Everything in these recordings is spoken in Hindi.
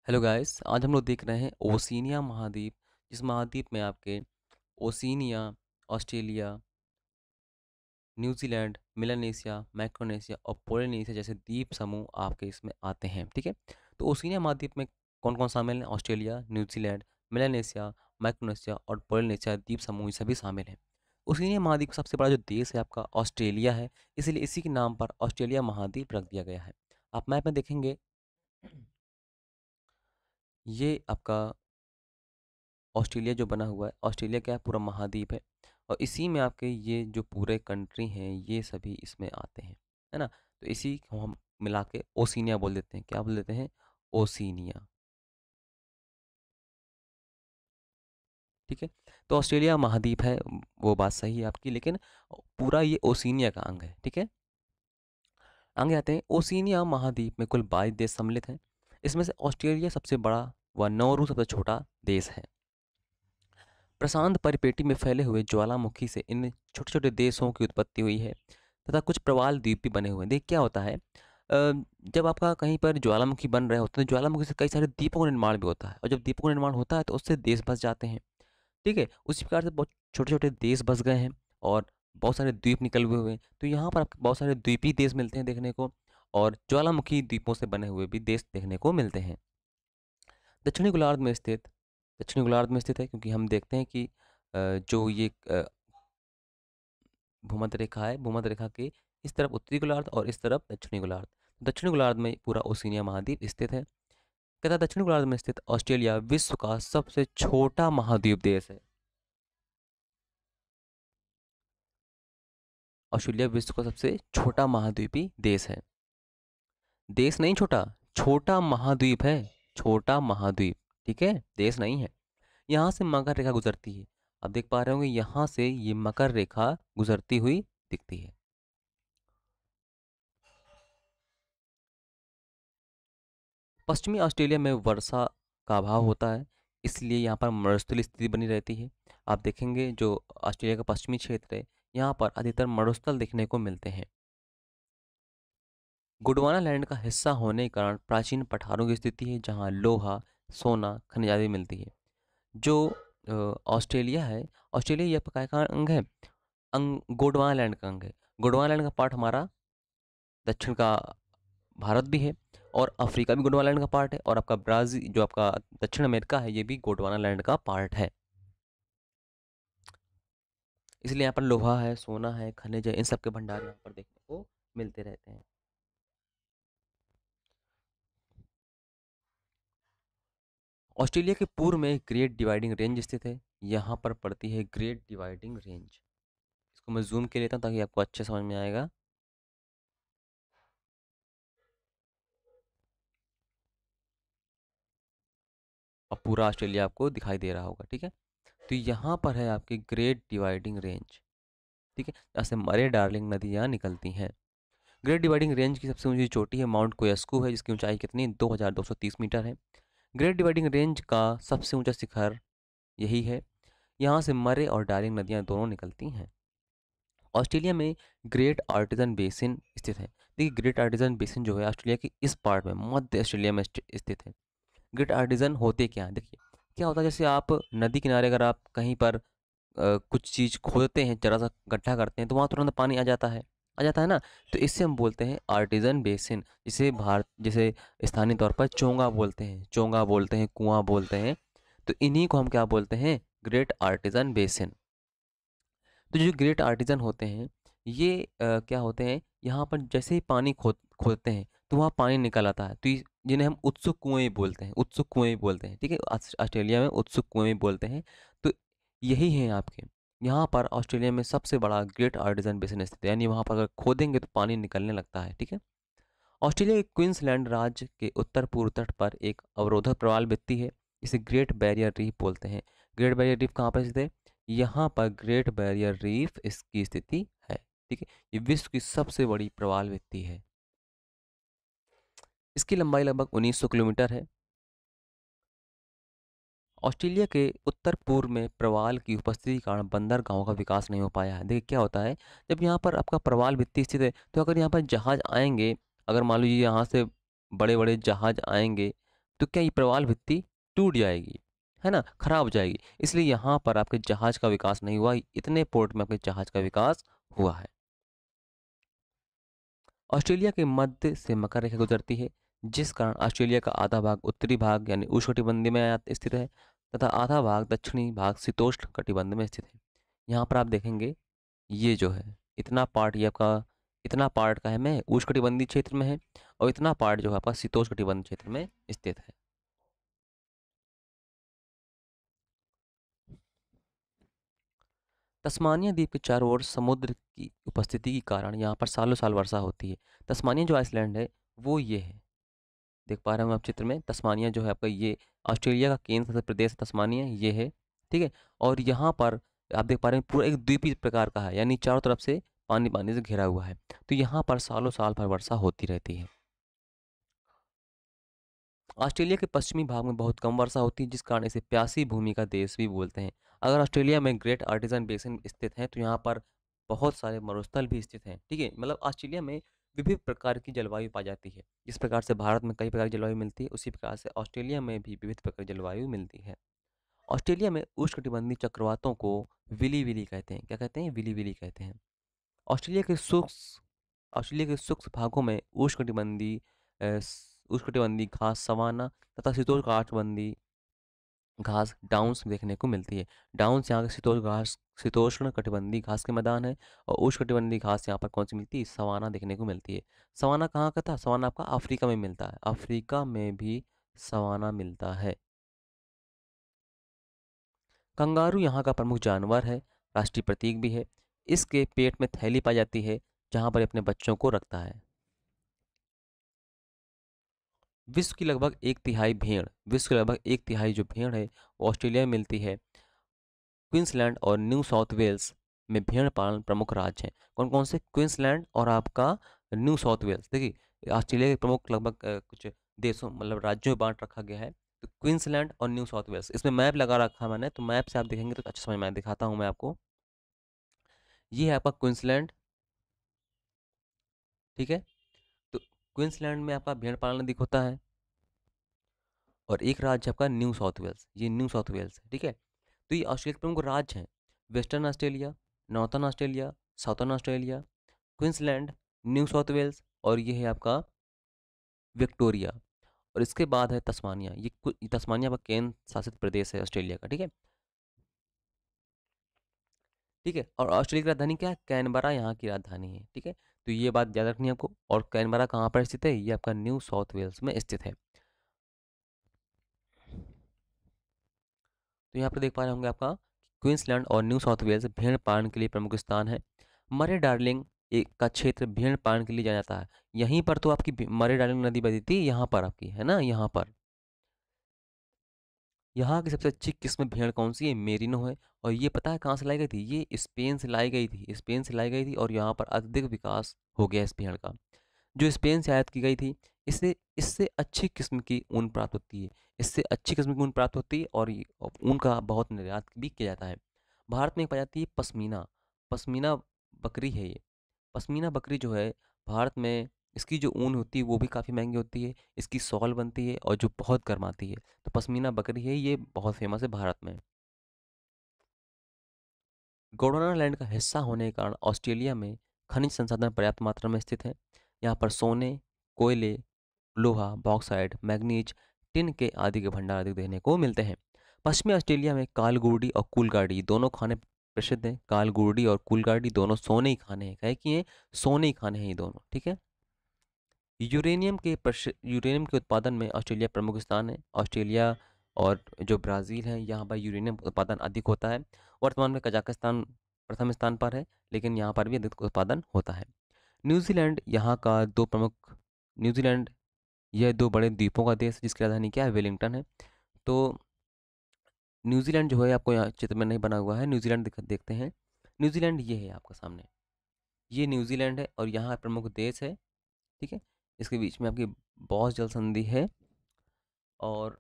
हेलो गाइस, आज हम लोग देख रहे हैं ओशिनिया महाद्वीप। जिस महाद्वीप में आपके ओशिनिया, ऑस्ट्रेलिया, न्यूजीलैंड, मिलानेशिया, मैक्रोनेशिया और पोलिनेशिया जैसे द्वीप समूह आपके इसमें आते हैं। ठीक है। तो ओशिनिया महाद्वीप में कौन कौन शामिल हैं? ऑस्ट्रेलिया, न्यूजीलैंड, मिलानेशिया, मैक्रोनेशिया और पोलिनेशिया द्वीप समूह ये सभी शामिल हैं। ओशिनिया महाद्वीप का सबसे बड़ा जो देश है आपका ऑस्ट्रेलिया है, इसलिए इसी के नाम पर ऑस्ट्रेलिया महाद्वीप रख दिया गया है। आप मैप में देखेंगे, ये आपका ऑस्ट्रेलिया जो बना हुआ है, ऑस्ट्रेलिया क्या है? पूरा महाद्वीप है। और इसी में आपके ये जो पूरे कंट्री हैं ये सभी इसमें आते हैं, है ना। तो इसी को हम मिला के ओशिनिया बोल देते हैं। क्या बोल देते हैं? ओशिनिया। ठीक है। तो ऑस्ट्रेलिया महाद्वीप है, वो बात सही है आपकी, लेकिन पूरा ये ओशिनिया का अंग है। ठीक है। आगे आते हैं। ओशिनिया महाद्वीप में कुल 22 देश सम्मिलित हैं। इसमें से ऑस्ट्रेलिया सबसे बड़ा व नौरू सबसे छोटा देश है। प्रशांत परिपेटी में फैले हुए ज्वालामुखी से इन छोटे छोटे देशों की उत्पत्ति हुई है तथा कुछ प्रवाल द्वीप भी बने हुए हैं। देख क्या होता है, जब आपका कहीं पर ज्वालामुखी बन रहे होते हैं तो ज्वालामुखी से कई सारे द्वीपों का निर्माण भी होता है, और जब द्वीपों का निर्माण होता है तो उससे देश बस जाते हैं। ठीक है। उसी प्रकार से बहुत छोटे छोटे देश बस गए हैं और बहुत सारे द्वीप निकल हुए हैं। तो यहाँ पर आपको बहुत सारे द्वीपी देश मिलते हैं देखने को, और ज्वालामुखी द्वीपों से बने हुए भी देश देखने को मिलते हैं। दक्षिणी गोलार्ध में स्थित दक्षिणी गोलार्ध में स्थित है, क्योंकि हम देखते हैं कि जो ये भूमध्य रेखा है, भूमध्य रेखा के इस तरफ उत्तरी गोलार्ध और इस तरफ दक्षिणी गोलार्ध। दक्षिणी गोलार्ध में पूरा ओशिनिया महाद्वीप स्थित है। कहता दक्षिणी गोलार्ध में स्थित ऑस्ट्रेलिया विश्व का सबसे छोटा महाद्वीप देश है। ऑस्ट्रेलिया विश्व का सबसे छोटा महाद्वीपी देश है। देश नहीं छोटा, छोटा महाद्वीप है। छोटा महाद्वीप। ठीक है, देश नहीं है। यहाँ से मकर रेखा गुजरती है। आप देख पा रहे होंगे यहाँ से ये मकर रेखा गुजरती हुई दिखती है। पश्चिमी ऑस्ट्रेलिया में वर्षा का अभाव होता है, इसलिए यहाँ पर मरुस्थलीय स्थिति बनी रहती है। आप देखेंगे जो ऑस्ट्रेलिया का पश्चिमी क्षेत्र है, यहाँ पर अधिकतर मरुस्थल देखने को मिलते हैं। गोंडवाना लैंड का हिस्सा होने के कारण प्राचीन पठारों की स्थिति है, जहाँ लोहा, सोना, खनिज आदि मिलती है। जो ऑस्ट्रेलिया है, ऑस्ट्रेलिया ये आपका का अंग है, अंग गोंडवाना लैंड का अंग है। गोंडवाना लैंड का पार्ट हमारा दक्षिण का भारत भी है, और अफ्रीका भी गोंडवाना लैंड का पार्ट है, और आपका ब्राज़ील जो आपका दक्षिण अमेरिका है ये भी गोंडवाना लैंड का पार्ट है। इसलिए यहाँ पर लोहा है, सोना है, खनिज है, इन सब के भंडार यहाँ पर देखने को मिलते रहते हैं। ऑस्ट्रेलिया के पूर्व में ग्रेट डिवाइडिंग रेंज स्थित है। यहाँ पर पड़ती है ग्रेट डिवाइडिंग रेंज। इसको मैं जूम के लेता हूँ ताकि आपको अच्छे समझ में आएगा। और पूरा ऑस्ट्रेलिया आपको दिखाई दे रहा होगा। ठीक है। तो यहाँ पर है आपकी ग्रेट डिवाइडिंग रेंज। ठीक है, जहाँ से मरे डार्लिंग नदियाँ निकलती हैं। ग्रेट डिवाइडिंग रेंज की सबसे ऊंची चोटी है माउंट कोयस्कू है, जिसकी ऊंचाई कितनी? 2230 मीटर है। ग्रेट डिवाइडिंग रेंज का सबसे ऊंचा शिखर यही है। यहाँ से मरे और डार्लिंग नदियाँ दोनों निकलती हैं। ऑस्ट्रेलिया में ग्रेट आर्टिजन बेसिन स्थित है। देखिए, ग्रेट आर्टिजन बेसिन जो है ऑस्ट्रेलिया की इस पार्ट में, मध्य ऑस्ट्रेलिया में स्थित है। ग्रेट आर्टिजन होते क्या हैं? देखिए क्या होता है, जैसे आप नदी किनारे अगर आप कहीं पर कुछ चीज़ खोदते हैं, जरा सा गड्ढा करते हैं, तो वहाँ तुरंत पानी आ जाता है ना। तो इससे हम बोलते हैं आर्टिजन बेसिन, जिसे स्थानीय तौर पर चोंगा बोलते हैं, कुआं बोलते हैं। तो इन्हीं को हम क्या बोलते हैं? Great artesian basin. तो जो ग्रेट आर्टिजन होते हैं ये क्या होते हैं, यहाँ पर जैसे ही पानी खोदते हैं तो वहाँ पानी निकल आता है। तो जिन्हें हम उत्सुक कुएं बोलते हैं, उत्सुक कुएं बोलते हैं। ठीक है, ऑस्ट्रेलिया में उत्सुक कुएं बोलते हैं। तो यही हैं आपके। यहाँ पर ऑस्ट्रेलिया में सबसे बड़ा ग्रेट आर्टिजन बेसिन स्थित है, यानी वहाँ पर अगर खोदेंगे तो पानी निकलने लगता है। ठीक है। ऑस्ट्रेलिया के क्वींसलैंड राज्य के उत्तर पूर्व तट पर एक अवरोधक प्रवाल भित्ति है, इसे ग्रेट बैरियर रीफ बोलते हैं। ग्रेट बैरियर रीफ कहाँ पर स्थित है? यहाँ पर ग्रेट बैरियर रीफ इसकी स्थिति है। ठीक है, ये विश्व की सबसे बड़ी प्रवाल भित्ति है। इसकी लंबाई लगभग 1900 किलोमीटर है। ऑस्ट्रेलिया के उत्तर पूर्व में प्रवाल की उपस्थिति के कारण बंदरगाहों का विकास नहीं हो पाया है। देखिए क्या होता है, जब यहाँ पर आपका प्रवाल भित्ति स्थित है तो अगर यहाँ पर जहाज आएंगे, अगर मान लीजिए यहाँ से बड़े बड़े जहाज आएंगे तो क्या ये प्रवाल भित्ति टूट जाएगी, है ना, खराब हो जाएगी। इसलिए यहाँ पर आपके जहाज का विकास नहीं हुआ, इतने पोर्ट में आपके जहाज का विकास हुआ है। ऑस्ट्रेलिया के मध्य से मकर रेखा गुजरती है, जिस कारण ऑस्ट्रेलिया का आधा भाग उत्तरी भाग यानी उष्णकटिबंध में स्थित है तथा आधा भाग दक्षिणी भाग शीतोष्ण कटिबंध में स्थित है। यहाँ पर आप देखेंगे ये जो है इतना पार्ट ये आपका इतना पार्ट का है मैं उष्णकटिबंधीय क्षेत्र में है, और इतना पार्ट जो है आपका शीतोष्ण कटिबंध क्षेत्र में स्थित है। तस्मानिया द्वीप के चारों ओर समुद्र की उपस्थिति के कारण यहाँ पर सालों साल वर्षा होती है। तस्मानिया जो आइसलैंड है वो ये है, देख पा रहे हैं आप चित्र में, तस्मानिया जो है आपका ये ऑस्ट्रेलिया का केंद्र शासित प्रदेश है, तस्मानिया ये है, ठीक है। और यहाँ पर आप देख पा रहे हैं पूरा एक द्वीपीय प्रकार का है, यानी चारों तरफ से पानी पानी से घिरा हुआ है। तो यहाँ पर सालों साल भर वर्षा होती रहती है। ऑस्ट्रेलिया के पश्चिमी भाग में बहुत कम वर्षा होती है, जिस कारण इसे प्यासी भूमि का देश भी बोलते हैं। अगर ऑस्ट्रेलिया में ग्रेट आर्टिजन बेसिन स्थित है तो यहाँ पर बहुत सारे मरुस्थल भी स्थित हैं, ठीक है। मतलब ऑस्ट्रेलिया में विभिन्न प्रकार की जलवायु पाई जाती है। जिस प्रकार से भारत में कई प्रकार की जलवायु मिलती है, उसी प्रकार से ऑस्ट्रेलिया में भी विविध प्रकार की जलवायु मिलती है। ऑस्ट्रेलिया में उष्णकटिबंधीय चक्रवातों को विली विली कहते हैं। क्या कहते हैं? विली विली कहते हैं। ऑस्ट्रेलिया के शुष्क ऑस्ट्रेलिया के शुष्क भागों में उष्णकटिबंधीय घास सवाना तथा शीतोष्णकटिबंधीय घास डाउन्स देखने को मिलती है। डाउन्स यहाँ के शीतोष्ण कटिबंधीय घास के मैदान है, और उष्णकटिबंधीय घास यहाँ पर कौन सी मिलती है? सवाना देखने को मिलती है। सवाना कहाँ का था? सवाना आपका अफ्रीका में मिलता है, अफ्रीका में भी सवाना मिलता है। कंगारू यहाँ का प्रमुख जानवर है, राष्ट्रीय प्रतीक भी है। इसके पेट में थैली पाई जाती है, जहाँ पर ये अपने बच्चों को रखता है। विश्व की लगभग एक तिहाई जो भेड़ है वो ऑस्ट्रेलिया में मिलती है। क्वींसलैंड और न्यू साउथ वेल्स में भेड़ पालन प्रमुख राज्य हैं। कौन कौन से? क्वींसलैंड और आपका न्यू साउथ वेल्स। देखिए ऑस्ट्रेलिया के प्रमुख लगभग कुछ देशों मतलब राज्यों में बांट रखा गया है। तो क्वींसलैंड और न्यू साउथ वेल्स, इसमें मैप लगा रखा है मैंने, तो मैप से आप देखेंगे तो अच्छा समझ में दिखाता हूँ मैं आपको। ये है आपका क्वींसलैंड, ठीक है। तो क्वींसलैंड में आपका भेड़ पालन अधिक होता है, और एक राज्य आपका न्यू साउथ वेल्स, ये न्यू साउथ वेल्स है, ठीक है। तो ये ऑस्ट्रेलिया के प्रमुख राज्य हैं: Western Australia, Northern Australia, Southern Australia, Queensland, New South Wales, और ये है आपका विक्टोरिया। और इसके बाद है तस्मानिया। ये तस्मानिया का केंद्र शासित प्रदेश है ऑस्ट्रेलिया का, ठीक है। ठीक है, और ऑस्ट्रेलिया की राजधानी क्या है? कैनबरा यहाँ की राजधानी है, ठीक है। तो ये बात याद रखनी है आपको। और कैनबरा कहाँ पर स्थित है? ये आपका न्यू साउथ वेल्स में स्थित है। तो यहाँ पर देख पा रहे होंगे आपका क्वींसलैंड और न्यू साउथ वेल्स भेड़ पालन के लिए प्रमुख स्थान है। मरे डार्लिंग एक का क्षेत्र भेड़ पालन के लिए जाना जाता है। यहीं पर तो आपकी मरे डार्लिंग नदी बहती थी, यहाँ पर आपकी है ना, यहाँ पर। यहाँ की सबसे अच्छी किस्म भेड़ कौन सी है? मेरिनो है। और ये पता है कहाँ से लाई गई थी? ये स्पेन से लाई गई थी, स्पेन से लाई गई थी, और यहाँ पर अधिक विकास हो गया इस भेड़ का, जो स्पेन से आयात की गई थी। इससे इससे अच्छी किस्म की ऊन प्राप्त होती है, इससे अच्छी किस्म की ऊन प्राप्त होती है, और ऊन का बहुत निर्यात भी किया जाता है। भारत में पाई जाती है पश्मीना, पश्मीना बकरी है ये। पश्मीना बकरी जो है भारत में, इसकी जो ऊन होती है वो भी काफ़ी महंगी होती है, इसकी सॉल बनती है और जो बहुत गर्माती है। तो पश्मीना बकरी है ये बहुत फेमस है भारत में। गोंडवाना लैंड का हिस्सा होने के कारण ऑस्ट्रेलिया में खनिज संसाधन पर्याप्त मात्रा में स्थित है। यहाँ पर सोने, कोयले, लोहा, बॉक्साइट, मैग्नीज, टिन के आदि के भंडार अधिक देखने को मिलते हैं। पश्चिमी ऑस्ट्रेलिया में कालगुरडी और कुलगाड़ी दोनों खाने प्रसिद्ध हैं। कालगुरडी और कुलगाड़ी दोनों सोने ही खाने हैं, कहे कि ये सोने ही खाने हैं ये दोनों, ठीक है। यूरेनियम के उत्पादन में ऑस्ट्रेलिया प्रमुख स्थान है। ऑस्ट्रेलिया और जो ब्राज़ील है यहाँ पर यूरेनियम उत्पादन अधिक होता है। वर्तमान में कजाकिस्तान प्रथम स्थान पर है, लेकिन यहाँ पर भी अधिक उत्पादन होता है। न्यूजीलैंड यहाँ का दो प्रमुख न्यूजीलैंड यह दो बड़े द्वीपों का देश है, जिसकी राजधानी क्या है? वेलिंगटन है। तो न्यूजीलैंड जो है आपको यहाँ चित्र में नहीं बना हुआ है, न्यूजीलैंड देखते हैं। न्यूजीलैंड ये है आपका सामने, ये न्यूजीलैंड है, और यहाँ प्रमुख देश है, ठीक है। इसके बीच में आपकी बॉस जल संधि है। और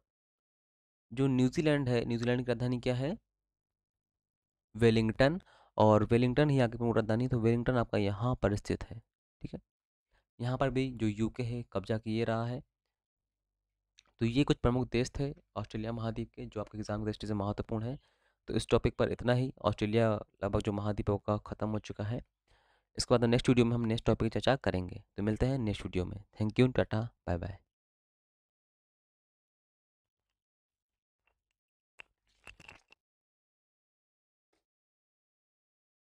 जो न्यूजीलैंड है, न्यूजीलैंड की राजधानी क्या है? वेलिंगटन। और वेलिंगटन ही आगे प्रमुख राजधानी है, तो वेलिंगटन आपका यहाँ पर स्थित है, ठीक है। यहाँ पर भी जो यूके है कब्जा किए रहा है। तो ये कुछ प्रमुख देश थे ऑस्ट्रेलिया महाद्वीप के जो आपके एग्ज़ाम की दृष्टि से महत्वपूर्ण है। तो इस टॉपिक पर इतना ही। ऑस्ट्रेलिया लगभग जो महाद्वीप है वो ख़त्म हो चुका है। इसके बाद नेक्स्ट वीडियो में हम नेक्स्ट टॉपिक की चर्चा करेंगे। तो मिलते हैं नेक्स्ट वीडियो में। Thank you, tata, bye bye.